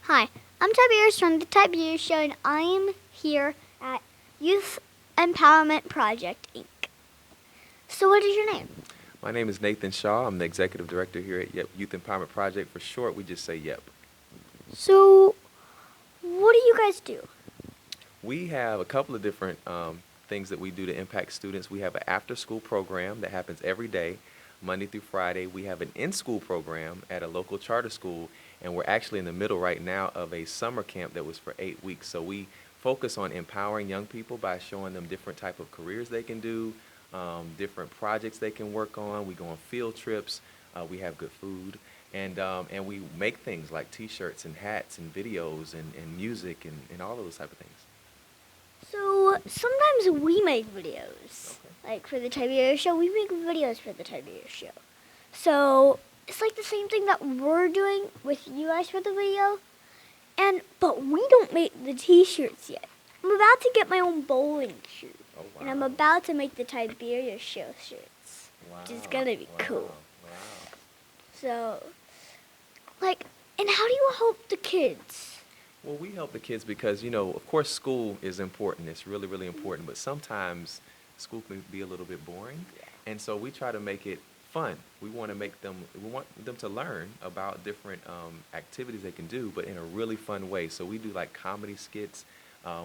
Hi, I'm Tiberius from the Tiberius Show, and I am here at Youth Empowerment Project, Inc. So what is your name? My name is Nathan Shaw. I'm the executive director here at YEP Youth Empowerment Project. For short, we just say YEP. So, what do you guys do? We have a couple of different things that we do to impact students. We have an after-school program that happens every day, Monday through Friday. We have an in-school program at a local charter school, and we're actually in the middle right now of a summer camp that was for 8 weeks. So we focus on empowering young people by showing them different type of careers they can do, different projects they can work on. We go on field trips. We have good food. And we make things like T-shirts and hats and videos and music and all of those type of things. So, sometimes we make videos. Okay. Like for the Tiberius Show, we make videos for the Tiberius Show. So, it's like the same thing that we're doing with you guys for the video. But we don't make the T-shirts yet. I'm about to get my own bowling shoe. Oh, wow. And I'm about to make the Tiberius Show shirts. Wow. Which is gonna be cool. Wow. So, and how do you help the kids? Well, we help the kids because, of course, school is important. It's really, really important. But sometimes school can be a little bit boring. And so we try to make it fun. We want them to learn about different activities they can do, but in a really fun way. So we do like comedy skits.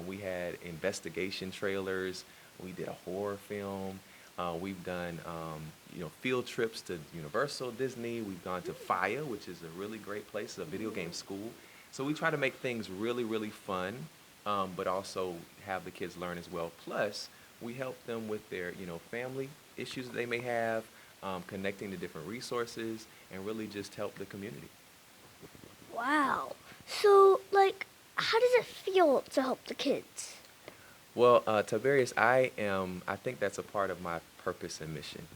We had investigation trailers. We did a horror film. We've done, field trips to Universal, Disney. We've gone to FIA, which is a really great place, a video game school. So we try to make things really, really fun, but also have the kids learn as well. Plus, we help them with their, family issues that they may have, connecting to different resources, and really just help the community. Wow. So, how does it feel to help the kids? Well, Tiberius, I think that's a part of my purpose and mission.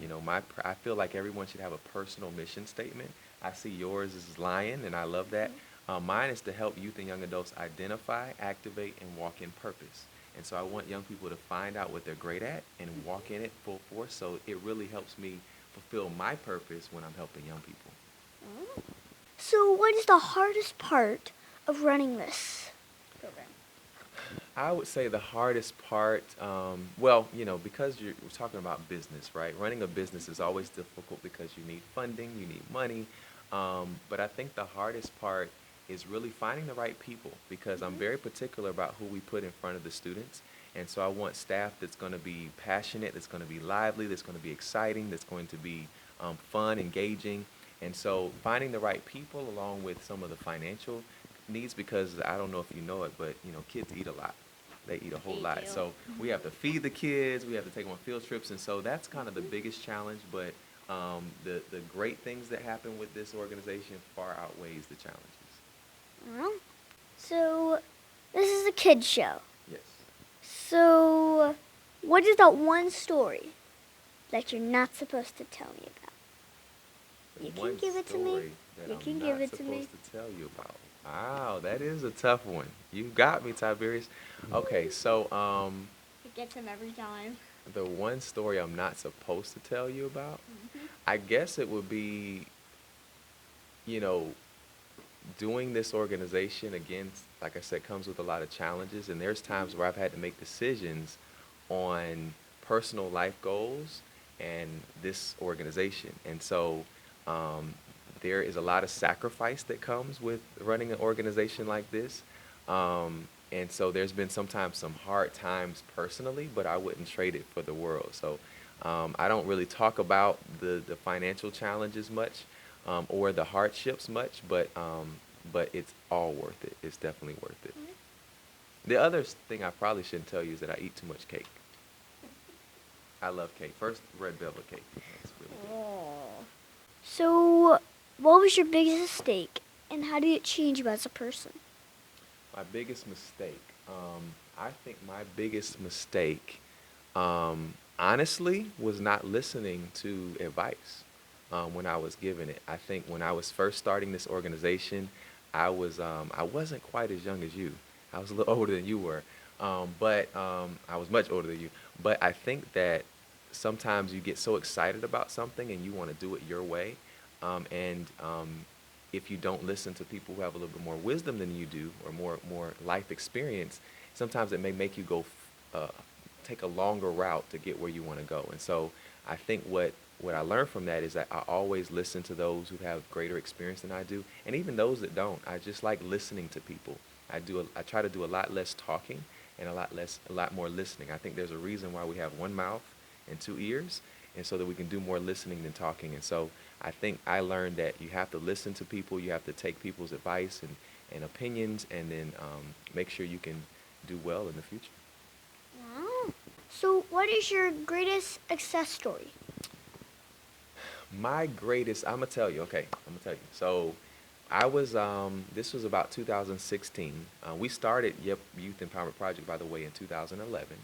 I feel like everyone should have a personal mission statement. I see yours is lion, and I love that. Mine is to help youth and young adults identify, activate, and walk in purpose. And so I want young people to find out what they're great at and walk in it full force. So it really helps me fulfill my purpose when I'm helping young people. So, what is the hardest part of running this program? I would say the hardest part, because we're talking about business, right? Running a business is always difficult because you need funding, you need money. But I think the hardest part is really finding the right people because I'm very particular about who we put in front of the students. And so I want staff that's going to be passionate, that's going to be lively, that's going to be exciting, that's going to be fun, engaging. And so finding the right people along with some of the financial needs, because I don't know if you know it, but kids eat a lot. They eat a whole lot. So we have to feed the kids, we have to take them on field trips, and so that's kind of the biggest challenge. But the great things that happen with this organization far outweighs the challenges. Well, so this is a kids show. Yes. So, what is that one story that you're not supposed to tell me about? You can give it to me. You can give it to me. Supposed to tell you about. Wow, that is a tough one. You got me, Tiberius. Okay, so It gets him every time. the one story I'm not supposed to tell you about, I guess it would be, doing this organization, again, like I said, comes with a lot of challenges, and there's times where I've had to make decisions on personal life goals and this organization. And so there is a lot of sacrifice that comes with running an organization like this. And so there's been sometimes some hard times personally, but I wouldn't trade it for the world. So I don't really talk about the financial challenges much or the hardships much, but it's all worth it. It's definitely worth it. The other thing I probably shouldn't tell you is that I eat too much cake. I love cake. First, red velvet cake. That's really good. So, what was your biggest mistake, and how did it change you as a person? My biggest mistake. I think my biggest mistake, honestly, was not listening to advice when I was given it. I think when I was first starting this organization, I wasn't quite as young as you. I was a little older than you were, but I was much older than you. But I think that sometimes you get so excited about something and you want to do it your way, and if you don't listen to people who have a little bit more wisdom than you do, or more life experience, sometimes it may make you go take a longer route to get where you want to go. And so I think what I learned from that is that I always listen to those who have greater experience than I do, and even those that don't. I just like listening to people. I try to do a lot less talking and a lot more listening. I think there's a reason why we have one mouth and two ears, and so that we can do more listening than talking. And so I think I learned that you have to listen to people, you have to take people's advice and opinions, and then make sure you can do well in the future. Wow. So what is your greatest success story? My greatest, I'm gonna tell you. Okay, I'm gonna tell you. So, I was. This was about 2016. We started YEP Youth Empowerment Project, by the way, in 2011.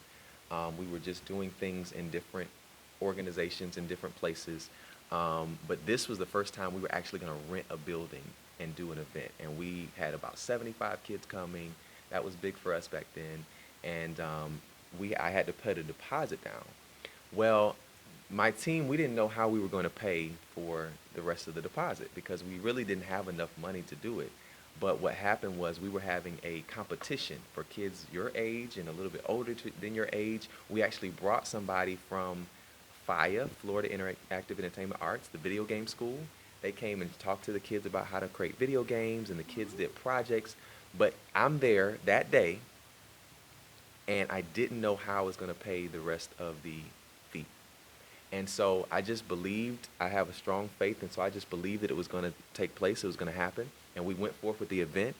We were just doing things in different organizations in different places, but this was the first time we were actually gonna rent a building and do an event. And we had about 75 kids coming. That was big for us back then. And I had to put a deposit down. Well, my team, we didn't know how we were going to pay for the rest of the deposit because we really didn't have enough money to do it. But what happened was we were having a competition for kids your age and a little bit older than your age. We actually brought somebody from FIA, Florida Interactive Entertainment Arts, the video game school. They came and talked to the kids about how to create video games, and the kids did projects. But I'm there that day, and I didn't know how I was going to pay the rest of the fee. And so I just believed, I have a strong faith, and so I just believed that it was going to take place, it was going to happen. And we went forth with the event.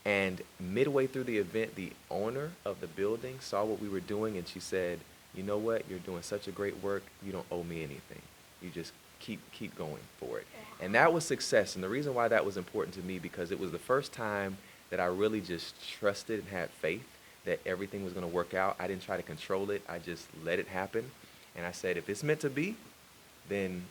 And midway through the event, the owner of the building saw what we were doing, and she said, "You know what? You're doing such a great work. You don't owe me anything. You just keep going for it." And that was success. And the reason why that was important to me, because it was the first time that I really just trusted and had faith that everything was going to work out. I didn't try to control it. I just let it happen. And I said, if it's meant to be, then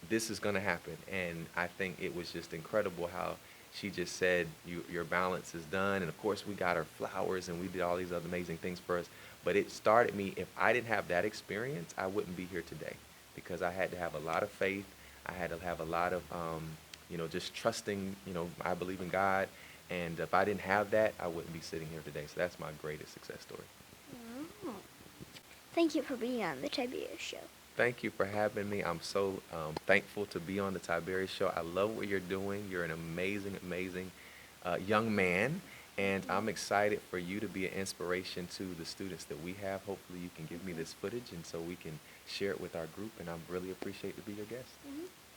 this is going to happen. And I think it was just incredible how she just said, your balance is done. And of course, we got her flowers and we did all these other amazing things for us. But it started me, if I didn't have that experience, I wouldn't be here today, because I had to have a lot of faith. I had to have a lot of, just trusting, I believe in God. And if I didn't have that, I wouldn't be sitting here today. So that's my greatest success story. Wow. Thank you for being on the Tiberius Show. Thank you for having me. I'm so thankful to be on the Tiberius Show. I love what you're doing. You're an amazing, amazing young man. And I'm excited for you to be an inspiration to the students that we have. Hopefully you can give me this footage, and so we can share it with our group. And I really appreciate to be your guest.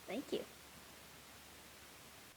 Thank you.